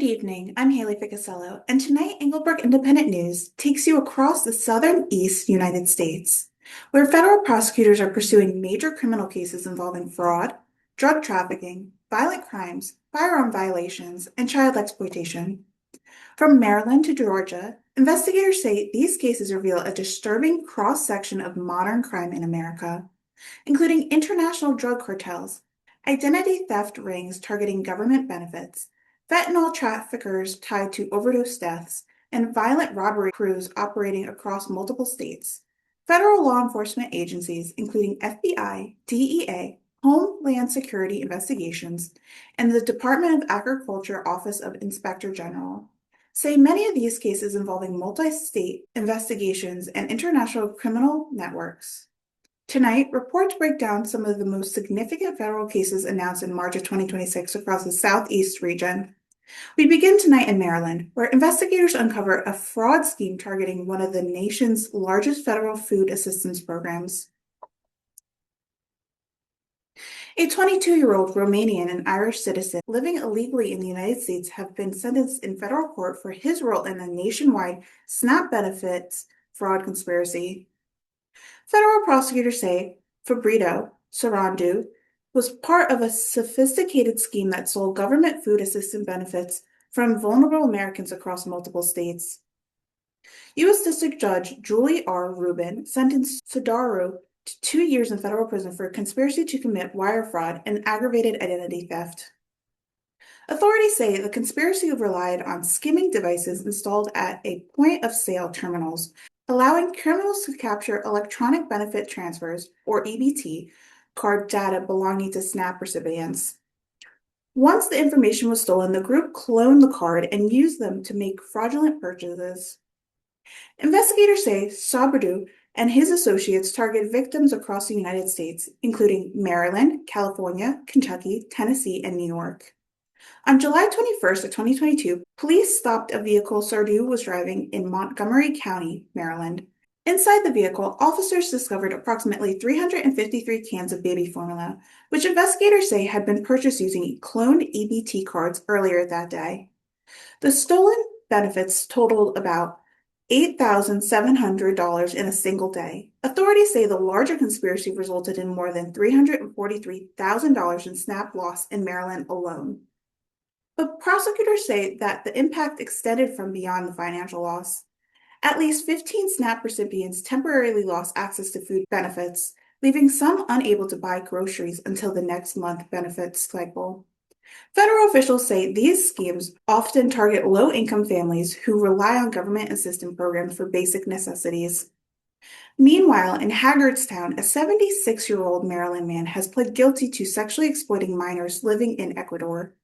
evening. I'm Haley Ficasello, and tonight Englebrook Independent News takes you across the southern east United States, where federal prosecutors are pursuing major criminal cases involving fraud, drug trafficking, violent crimes, firearm violations, and child exploitation. From Maryland to Georgia, investigators say these cases reveal a disturbing cross-section of modern crime in America, including international drug cartels, identity theft rings targeting government benefits, fentanyl traffickers tied to overdose deaths, and violent robbery crews operating across multiple states. Federal law enforcement agencies, including FBI, DEA, Homeland Security Investigations, and the Department of Agriculture Office of Inspector General, say many of these cases involving multi-state investigations and international criminal networks. Tonight, reports break down some of the most significant federal cases announced in March of 2026 across the Southeast region. We begin tonight in Maryland, where investigators uncover a fraud scheme targeting one of the nation's largest federal food assistance programs. A 22-year-old Romanian and Irish citizen living illegally in the United States have been sentenced in federal court for his role in a nationwide SNAP benefits fraud conspiracy. Federal prosecutors say Fabrito Sarandu was part of a sophisticated scheme that sold government food assistance benefits from vulnerable Americans across multiple states. U.S. District Judge Julie R. Rubin sentenced Sudaru to 2 years in federal prison for conspiracy to commit wire fraud and aggravated identity theft. Authorities say the conspiracy relied on skimming devices installed at a point-of-sale terminals, allowing criminals to capture electronic benefit transfers, or EBT, card data belonging to SNAP recipients. Once the information was stolen, the group cloned the card and used them to make fraudulent purchases. Investigators say Sabradu and his associates targeted victims across the United States, including Maryland, California, Kentucky, Tennessee, and New York. On July 21st of 2022, police stopped a vehicle Sardu was driving in Montgomery County, Maryland. Inside the vehicle, officers discovered approximately 353 cans of baby formula, which investigators say had been purchased using cloned EBT cards earlier that day. The stolen benefits totaled about $8,700 in a single day. Authorities say the larger conspiracy resulted in more than $343,000 in SNAP loss in Maryland alone. But prosecutors say that the impact extended from beyond the financial loss. At least 15 SNAP recipients temporarily lost access to food benefits, leaving some unable to buy groceries until the next month benefits cycle. Federal officials say these schemes often target low-income families who rely on government assistance programs for basic necessities. Meanwhile, in Haggardstown, a 76-year-old Maryland man has pled guilty to sexually exploiting minors living in Ecuador.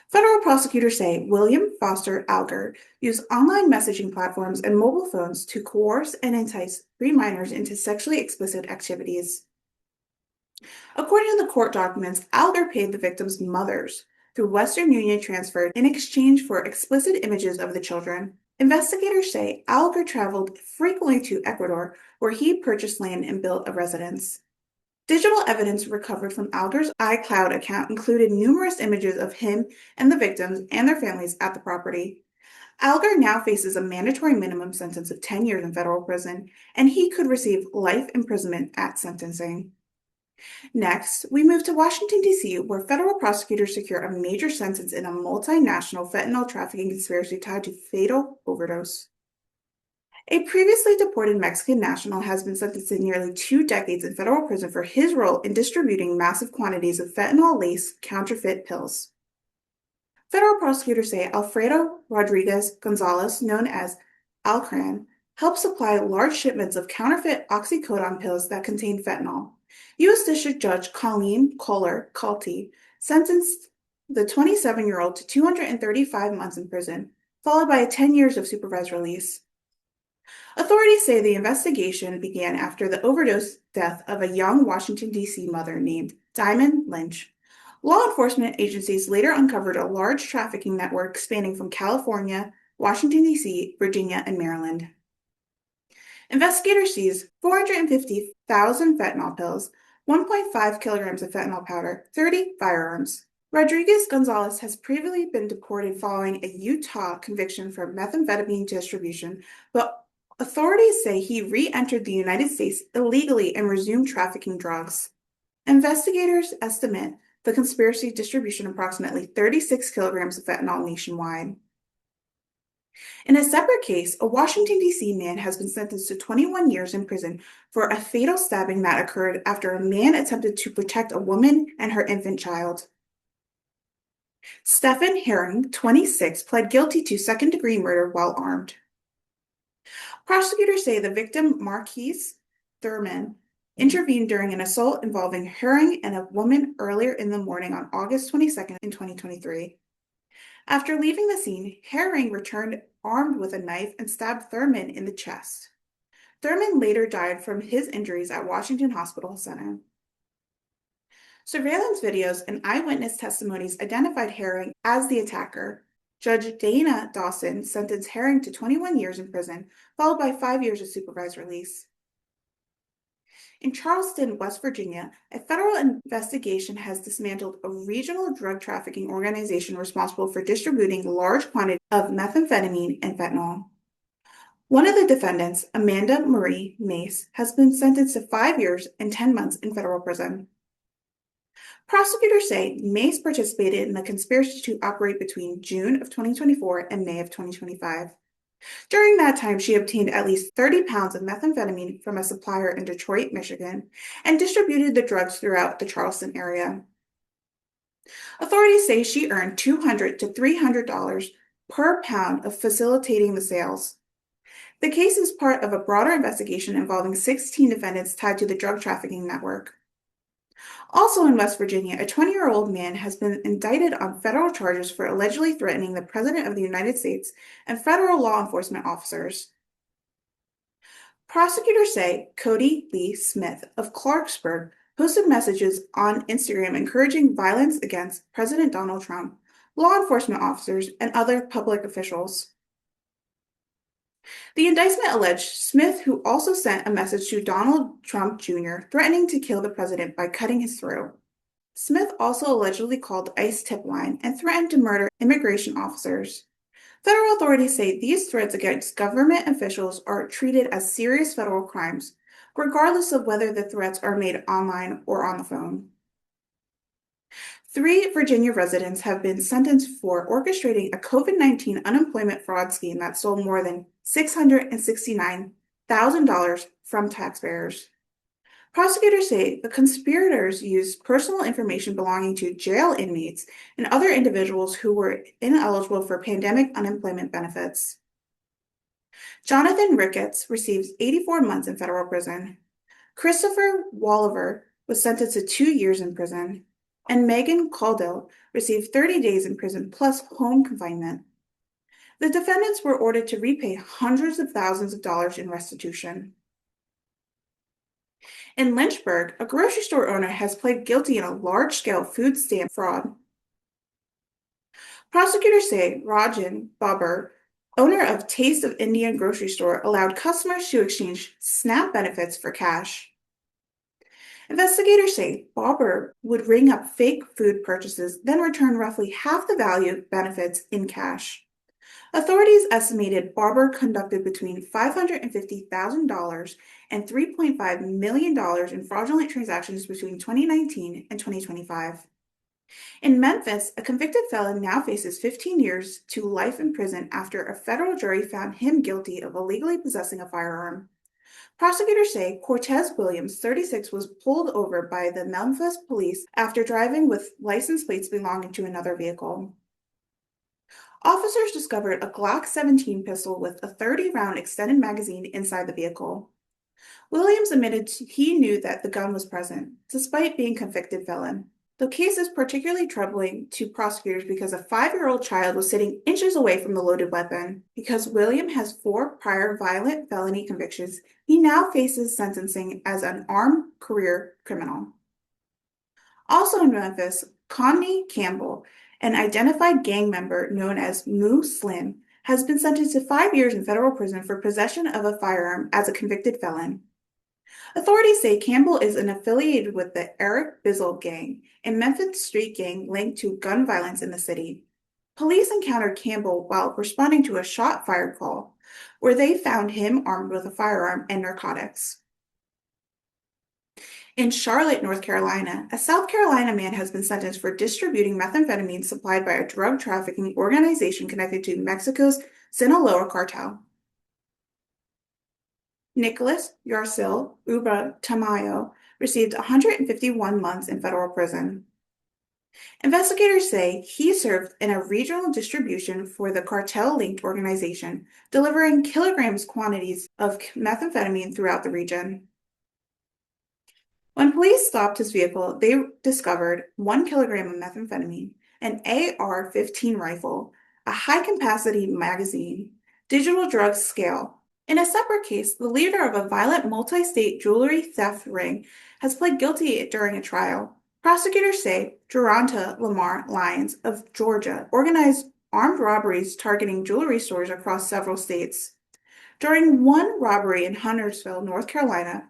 Federal prosecutors say William Foster Alger used online messaging platforms and mobile phones to coerce and entice 3 minors into sexually explicit activities. According to the court documents, Alger paid the victims' mothers through Western Union transfer in exchange for explicit images of the children. Investigators say Alger traveled frequently to Ecuador, where he purchased land and built a residence. Digital evidence recovered from Alger's iCloud account included numerous images of him and the victims and their families at the property. Alger now faces a mandatory minimum sentence of 10 years in federal prison, and he could receive life imprisonment at sentencing. Next, we move to Washington, D.C., where federal prosecutors secure a major sentence in a multinational fentanyl trafficking conspiracy tied to fatal overdose. A previously deported Mexican national has been sentenced to nearly 2 decades in federal prison for his role in distributing massive quantities of fentanyl-laced counterfeit pills. Federal prosecutors say Alfredo Rodriguez Gonzalez, known as Alcran, helped supply large shipments of counterfeit oxycodone pills that contained fentanyl. U.S. District Judge Colleen Kohler Calty sentenced the 27-year-old to 235 months in prison, followed by 10 years of supervised release. Authorities say the investigation began after the overdose death of a young Washington, D.C. mother named Diamond Lynch. Law enforcement agencies later uncovered a large trafficking network spanning from California, Washington, D.C., Virginia, and Maryland. Investigators seized 450,000 fentanyl pills, 1.5 kilograms of fentanyl powder, 30 firearms. Rodriguez Gonzalez has previously been deported following a Utah conviction for methamphetamine distribution, but authorities say he re-entered the United States illegally and resumed trafficking drugs. Investigators estimate the conspiracy distribution approximately 36 kilograms of fentanyl nationwide. In a separate case, a Washington, D.C. man has been sentenced to 21 years in prison for a fatal stabbing that occurred after a man attempted to protect a woman and her infant child. Stephen Herring, 26, pled guilty to second-degree murder while armed. Prosecutors say the victim, Marquise Thurman, intervened during an assault involving Herring and a woman earlier in the morning on August 22nd in 2023. After leaving the scene, Herring returned armed with a knife and stabbed Thurman in the chest. Thurman later died from his injuries at Washington Hospital Center. Surveillance videos and eyewitness testimonies identified Herring as the attacker. Judge Dana Dawson sentenced Herring to 21 years in prison, followed by 5 years of supervised release. In Charleston, West Virginia, a federal investigation has dismantled a regional drug trafficking organization responsible for distributing large quantities of methamphetamine and fentanyl. One of the defendants, Amanda Marie Mace, has been sentenced to 5 years and 10 months in federal prison. Prosecutors say Mace participated in the conspiracy to operate between June of 2024 and May of 2025. During that time, she obtained at least 30 pounds of methamphetamine from a supplier in Detroit, Michigan, and distributed the drugs throughout the Charleston area. Authorities say she earned $200 to $300 per pound of facilitating the sales. The case is part of a broader investigation involving 16 defendants tied to the drug trafficking network. Also in West Virginia, a 20-year-old man has been indicted on federal charges for allegedly threatening the President of the United States and federal law enforcement officers. Prosecutors say Cody Lee Smith of Clarksburg posted messages on Instagram encouraging violence against President Donald Trump, law enforcement officers, and other public officials. The indictment alleged Smith, who also sent a message to Donald Trump Jr., threatening to kill the president by cutting his throat. Smith also allegedly called ICE tip line and threatened to murder immigration officers. Federal authorities say these threats against government officials are treated as serious federal crimes, regardless of whether the threats are made online or on the phone. 3 Virginia residents have been sentenced for orchestrating a COVID-19 unemployment fraud scheme that stole more than $669,000 from taxpayers. Prosecutors say the conspirators used personal information belonging to jail inmates and other individuals who were ineligible for pandemic unemployment benefits. Jonathan Ricketts receives 84 months in federal prison. Christopher Walliver was sentenced to 2 years in prison, and Megan Caudill received 30 days in prison plus home confinement. The defendants were ordered to repay hundreds of thousands of dollars in restitution. In Lynchburg, a grocery store owner has pled guilty in a large-scale food stamp fraud. Prosecutors say Rajan Babur, owner of Taste of Indian grocery store, allowed customers to exchange SNAP benefits for cash. Investigators say Babur would ring up fake food purchases, then return roughly half the value of benefits in cash. Authorities estimated Barber conducted between $550,000 and $3.5 million in fraudulent transactions between 2019 and 2025. In Memphis, a convicted felon now faces 15 years to life in prison after a federal jury found him guilty of illegally possessing a firearm. Prosecutors say Cortez Williams, 36, was pulled over by the Memphis police after driving with license plates belonging to another vehicle. Officers discovered a Glock 17 pistol with a 30-round extended magazine inside the vehicle. Williams admitted he knew that the gun was present, despite being a convicted felon. The case is particularly troubling to prosecutors because a 5-year-old child was sitting inches away from the loaded weapon. Because William has 4 prior violent felony convictions, he now faces sentencing as an armed career criminal. Also in Memphis, Connie Campbell, an identified gang member known as Moo Slim, has been sentenced to 5 years in federal prison for possession of a firearm as a convicted felon. Authorities say Campbell is affiliated with the Eric Bizzle gang, a Memphis street gang linked to gun violence in the city. Police encountered Campbell while responding to a shot fired call, where they found him armed with a firearm and narcotics. In Charlotte, North Carolina, a South Carolina man has been sentenced for distributing methamphetamine supplied by a drug trafficking organization connected to Mexico's Sinaloa cartel. Nicholas Yarcil Uba Tamayo received 151 months in federal prison. Investigators say he served in a regional distribution for the cartel-linked organization, delivering kilograms quantities of methamphetamine throughout the region. When police stopped his vehicle, they discovered 1 kilogram of methamphetamine, an AR-15 rifle, a high-capacity magazine, digital drug scale. In a separate case, the leader of a violent multi-state jewelry theft ring has pled guilty during a trial. Prosecutors say Duranta Lamar Lyons of Georgia organized armed robberies targeting jewelry stores across several states. During one robbery in Huntersville, North Carolina,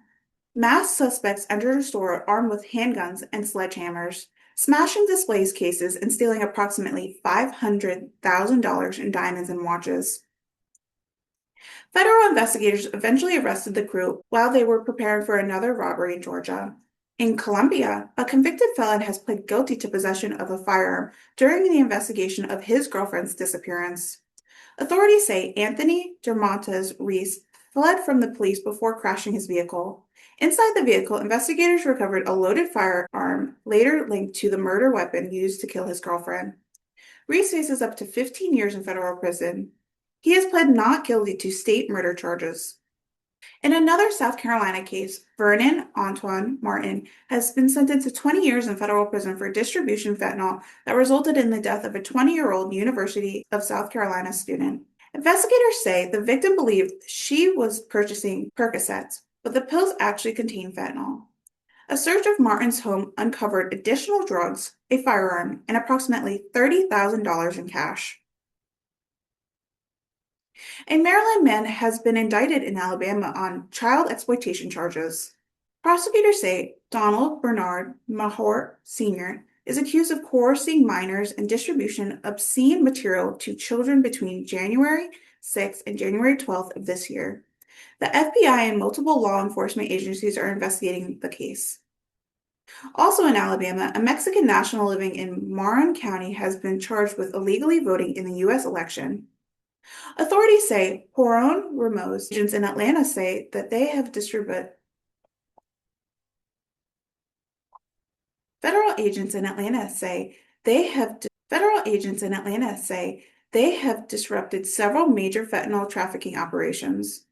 masked suspects entered a store armed with handguns and sledgehammers, smashing display cases and stealing approximately $500,000 in diamonds and watches. Federal investigators eventually arrested the crew while they were preparing for another robbery in Georgia. In Colombia, a convicted felon has pled guilty to possession of a firearm during the investigation of his girlfriend's disappearance. Authorities say Anthony Dermontes Reese fled from the police before crashing his vehicle. Inside the vehicle, investigators recovered a loaded firearm, later linked to the murder weapon used to kill his girlfriend. Reese faces up to 15 years in federal prison. He has pled not guilty to state murder charges. In another South Carolina case, Vernon Antoine Martin has been sentenced to 20 years in federal prison for distribution of fentanyl that resulted in the death of a 20-year-old University of South Carolina student. Investigators say the victim believed she was purchasing Percocets, but the pills actually contained fentanyl. A search of Martin's home uncovered additional drugs, a firearm, and approximately $30,000 in cash. A Maryland man has been indicted in Alabama on child exploitation charges. Prosecutors say Donald Bernard Mahort Sr. is accused of coercing minors and distribution of obscene material to children between January 6th and January 12th of this year. The FBI and multiple law enforcement agencies are investigating the case. Also in Alabama, a Mexican national living in Marin County has been charged with illegally voting in the U.S. election. Authorities say Joron Ramos agents in Atlanta say that they have distributed federal agents in Atlanta say they have disrupted several major fentanyl trafficking operations.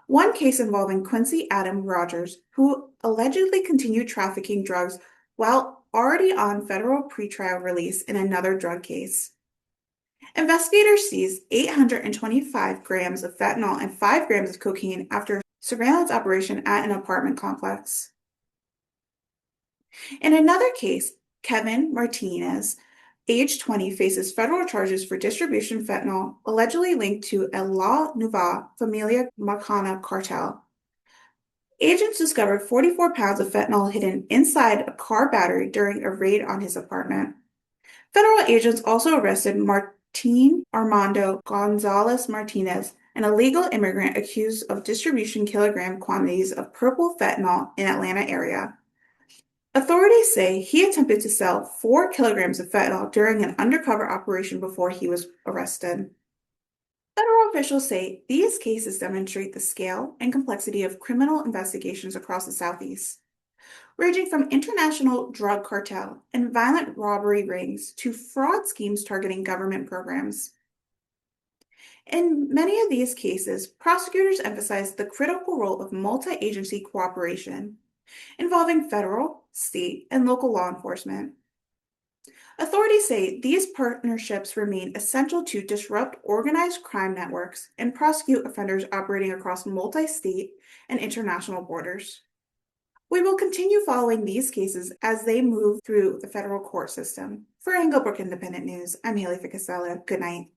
One case involving Quincy Adam Rogers, who allegedly continued trafficking drugs while already on federal pretrial release in another drug case. Investigators seized 825 grams of fentanyl and 5 grams of cocaine after a surveillance operation at an apartment complex. In another case, Kevin Martinez, age 20, faces federal charges for distribution of fentanyl allegedly linked to a La Nueva Familia Macana cartel. Agents discovered 44 pounds of fentanyl hidden inside a car battery during a raid on his apartment. Federal agents also arrested Martin Armando Gonzalez Martinez, an illegal immigrant accused of distributing kilogram quantities of purple fentanyl in Atlanta area. Authorities say he attempted to sell 4 kilograms of fentanyl during an undercover operation before he was arrested. Federal officials say these cases demonstrate the scale and complexity of criminal investigations across the Southeast, ranging from international drug cartel and violent robbery rings to fraud schemes targeting government programs. In many of these cases, prosecutors emphasize the critical role of multi-agency cooperation involving federal, state, and local law enforcement. Authorities say these partnerships remain essential to disrupt organized crime networks and prosecute offenders operating across multi-state and international borders. We will continue following these cases as they move through the federal court system. For Englebrook Independent News, I'm Haley Ficasella. Good night.